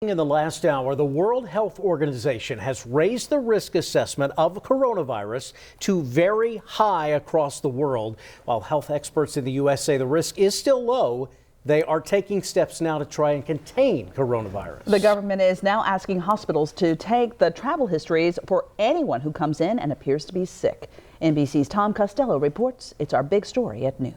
In the last hour, the World Health Organization has raised the risk assessment of coronavirus to very high across the world. While health experts in the U.S. say the risk is still low, they are taking steps now to try and contain coronavirus. The government is now asking hospitals to take the travel histories for anyone who comes in and appears to be sick. NBC's Tom Costello reports. It's our big story at noon.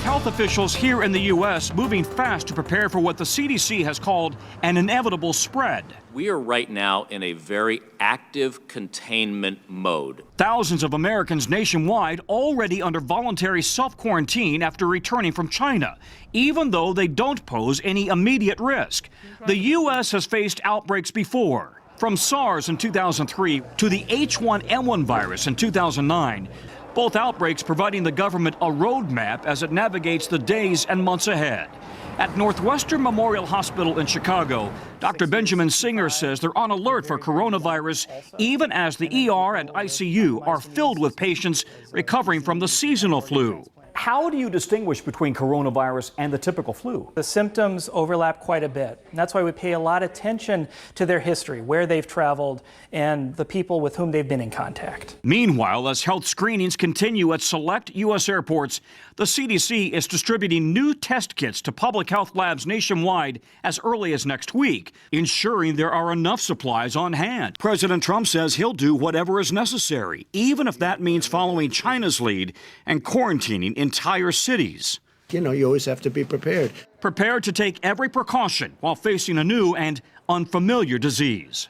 Health officials here in the U.S. moving fast to prepare for what the CDC has called an inevitable spread. We are right now in a very active containment mode. Thousands of Americans nationwide already under voluntary self-quarantine after returning from China, even though they don't pose any immediate risk. The U.S. has faced outbreaks before, from SARS in 2003 to the H1N1 virus in 2009. Both outbreaks providing the government a roadmap as it navigates the days and months ahead. At Northwestern Memorial Hospital in Chicago, Dr. Benjamin Singer says they're on alert for coronavirus, even as the ER and ICU are filled with patients recovering from the seasonal flu. How do you distinguish between coronavirus and the typical flu? The symptoms overlap quite a bit. And that's why we pay a lot of attention to their history, where they've traveled, and the people with whom they've been in contact. Meanwhile, as health screenings continue at select U.S. airports, the CDC is distributing new test kits to public health labs nationwide as early as next week, ensuring there are enough supplies on hand. President Trump says he'll do whatever is necessary, even if that means following China's lead and quarantining entire cities. You know, you always have to be prepared. Prepared to take every precaution while facing a new and unfamiliar disease.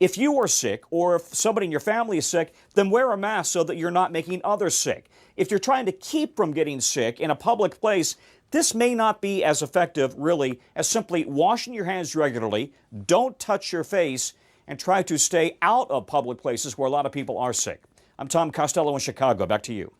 If you are sick or if somebody in your family is sick, then wear a mask so that you're not making others sick. If you're trying to keep from getting sick in a public place, this may not be as effective, really, as simply washing your hands regularly, don't touch your face, and try to stay out of public places where a lot of people are sick. I'm Tom Costello in Chicago. Back to you.